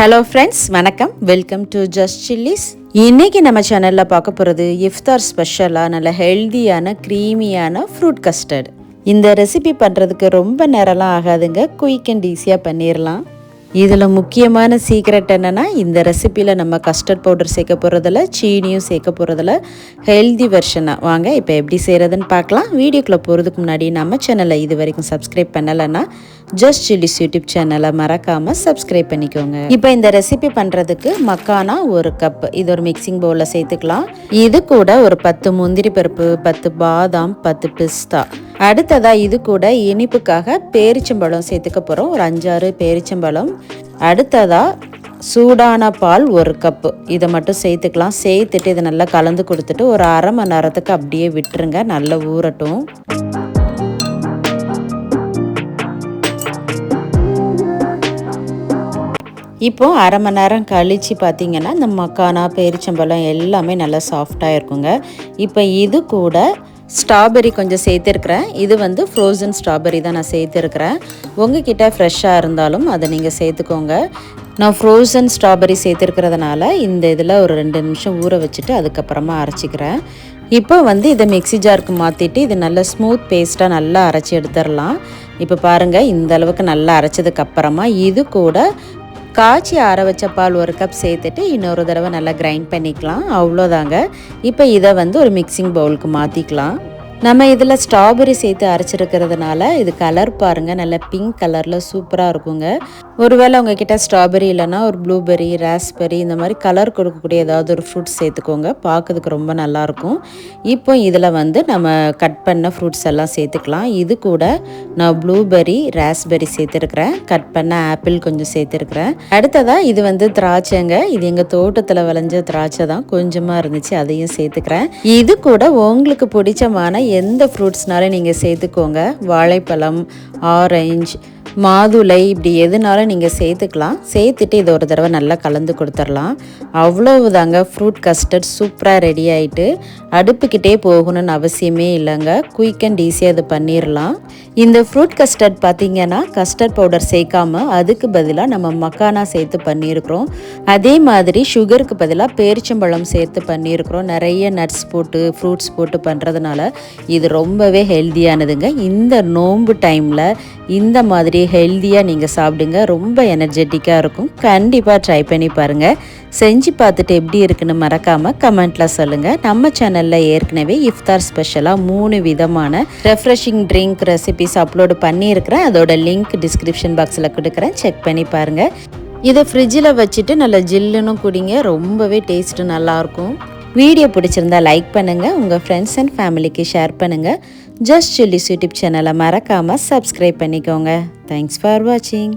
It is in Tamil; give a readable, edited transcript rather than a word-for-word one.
ஹலோ ஃப்ரெண்ட்ஸ், வணக்கம். Welcome to just chillies. இன்றைக்கி நம்ம சேனலில் பார்க்க போகிறது இஃப்தார் ஸ்பெஷலாக நல்ல ஹெல்தியான க்ரீமியான ஃப்ரூட் கஸ்டர்ட். இந்த ரெசிபி பண்ணுறதுக்கு ரொம்ப நேரம்லாம் ஆகாதுங்க, குயிக் அண்ட் ஈஸியாக பண்ணிடலாம். இதில் முக்கியமான சீக்ரெட் என்னென்னா, இந்த ரெசிப்பியில் நம்ம கஸ்டர்ட் பவுடர் சேர்க்க போகிறதில்ல, சீனியும் சேர்க்க போகிறதில்ல, ஹெல்தி வெர்ஷனாக. வாங்க இப்போ எப்படி செய்கிறதுன்னு பார்க்கலாம். வீடியோக்குள்ளே போகிறதுக்கு முன்னாடி நம்ம சேனலை இது வரைக்கும் சப்ஸ்கிரைப் பண்ணலைன்னா ஜஸ்ட் சில்லிஸ் யூடியூப் சேனலை மறக்காமல் சப்ஸ்கிரைப் பண்ணிக்கோங்க. இப்போ இந்த ரெசிபி பண்ணுறதுக்கு மக்கானா 1 கப் இது ஒரு மிக்சிங் பவுலில் சேர்த்துக்கலாம். இது கூட ஒரு 10 முந்திரி பருப்பு, 10 பாதாம், 10 பிஸ்தா. அடுத்ததாக இது கூட இனிப்புக்காக பேரிச்சம்பழம் சேர்த்துக்க போகிறோம், ஒரு 5-6 பேரிச்சம்பழம். அடுத்ததாக சூடான பால் 1 கப்பு, இதை மட்டும் சேர்த்துக்கலாம். சேர்த்துட்டு இதை நல்லா கலந்து கொடுத்துட்டு ஒரு அரை மணி நேரத்துக்கு அப்படியே விட்டுருங்க, நல்லா ஊறட்டும். இப்போது அரை மணி நேரம் கழித்து பார்த்திங்கன்னா இந்த மக்கானா பேரிச்சம்பழம் எல்லாமே நல்லா சாஃப்டாக இருக்குங்க. இப்போ இது கூட ஸ்ட்ராபெரி கொஞ்சம் சேர்த்துருக்குறேன். இது வந்து ஃப்ரோசன் ஸ்ட்ராபெரி தான் நான் சேர்த்துருக்குறேன். உங்ககிட்ட ஃப்ரெஷ்ஷாக இருந்தாலும் அதை நீங்கள் சேர்த்துக்கோங்க. நான் ஃப்ரோசன் ஸ்ட்ராபெரி சேர்த்துருக்கிறதுனால இந்த இதில் ஒரு 2 நிமிஷம் ஊற வச்சுட்டு அதுக்கப்புறமா அரைச்சிக்கிறேன். இப்போ வந்து இதை மிக்ஸி ஜாருக்கு மாற்றிட்டு இது நல்லா ஸ்மூத் பேஸ்ட்டாக நல்லா அரைச்சி எடுத்துடலாம். இப்போ பாருங்கள், இந்த அளவுக்கு நல்லா அரைச்சதுக்கப்புறமா இது கூட காய்ச்சி ஆற வச்ச பால் 1 கப் சேர்த்துட்டு இன்னொரு தடவை நல்லா கிரைண்ட் பண்ணிக்கலாம். அவ்வளோதாங்க. இப்போ இதை வந்து ஒரு மிக்சிங் பவுலுக்கு மாற்றிக்கலாம். நம்ம இதில் ஸ்ட்ராபெரி சேர்த்து அரைச்சிருக்கிறதுனால இது கலர் பாருங்கள், நல்ல பிங்க் கலரில் சூப்பராக இருக்குங்க. ஒருவேளை உங்ககிட்ட ஸ்ட்ராபெரி இல்லைன்னா ஒரு ப்ளூபெரி, ராஸ்பெரி இந்த மாதிரி கலர் கொடுக்கக்கூடிய ஏதாவது ஒரு ஃப்ரூட்ஸ் சேர்த்துக்கோங்க, பார்க்கறதுக்கு ரொம்ப நல்லாயிருக்கும். இப்போ இதில் வந்து நம்ம கட் பண்ண ஃப்ரூட்ஸ் எல்லாம் சேர்த்துக்கலாம். இது கூட நான் ப்ளூபெரி, ராஸ்பெரி சேர்த்துருக்குறேன், கட் பண்ண ஆப்பிள் கொஞ்சம் சேர்த்துருக்குறேன். அடுத்ததாக இது வந்து திராட்சைங்க, இது எங்கள் தோட்டத்தில் விளைஞ்ச திராட்சை தான், கொஞ்சமாக இருந்துச்சு, அதையும் சேர்த்துக்கிறேன். இது கூட உங்களுக்கு பிடிச்சமான எந்த ஃப்ரூட்ஸ்னாலும் நீங்கள் சேர்த்துக்கோங்க. வாழைப்பழம், ஆரஞ்சு, மாதுளை, இப்படி எதுனாலும் நீங்கள் சேர்த்துக்கலாம். சேர்த்துட்டு இதை ஒரு தடவை நல்லா கலந்து கொடுத்துடலாம். அவ்வளவுதாங்க, ஃப்ரூட் கஸ்டர்ட் சூப்பராக ரெடி ஆகிட்டு. அடுப்புக்கிட்டே போகணும்னு அவசியமே இல்லைங்க, குயிக் அண்ட் ஈஸியாக இது பண்ணிடலாம். இந்த ஃப்ரூட் கஸ்டர்ட் பார்த்திங்கன்னா கஸ்டர்ட் பவுடர் சேர்க்காம அதுக்கு பதிலாக நம்ம மக்கானா சேர்த்து பண்ணியிருக்கிறோம். அதே மாதிரி சுகருக்கு பதிலாக பேரிச்சம்பழம் சேர்த்து பண்ணியிருக்கிறோம். நிறைய நட்ஸ் போட்டு ஃப்ரூட்ஸ் போட்டு பண்ணுறதுனால இது ரொம்பவே ஹெல்த்தியானதுங்க. இந்த நோன்பு டைமில் இந்த மாதிரி ஹெல்த்தியாக நீங்கள் சாப்பிடுங்க, ரொம்ப எனர்ஜெட்டிக்காக இருக்கும். கண்டிப்பாக ட்ரை பண்ணி பாருங்கள். செஞ்சு பார்த்துட்டு எப்படி இருக்குன்னு மறக்காமல் கமெண்ட்டில் சொல்லுங்கள். நம்ம சேனலில் ஏற்கனவே இஃப்தார் ஸ்பெஷலாக 3 விதமான ரெஃப்ரெஷிங் ட்ரிங்க் ரெசிபிஸ் அப்லோடு பண்ணியிருக்கிறேன். அதோட லிங்க் டிஸ்கிரிப்ஷன் பாக்ஸில் கொடுக்குறேன், செக் பண்ணி பாருங்கள். இதை ஃப்ரிட்ஜில் வச்சுட்டு நல்லா ஜில்லுன்னு குடிங்க, ரொம்பவே டேஸ்ட்டு நல்லாயிருக்கும். வீடியோ பிடிச்சிருந்தா லைக் பண்ணுங்கள், உங்கள் ஃப்ரெண்ட்ஸ் அண்ட் ஃபேமிலிக்கு ஷேர் பண்ணுங்கள். ஜஸ்ட் சில்லிஸ் யூடியூப் சேனலை மறக்காமல் சப்ஸ்கிரைப் பண்ணிக்கோங்க. தேங்க்ஸ் ஃபார் வாட்சிங்.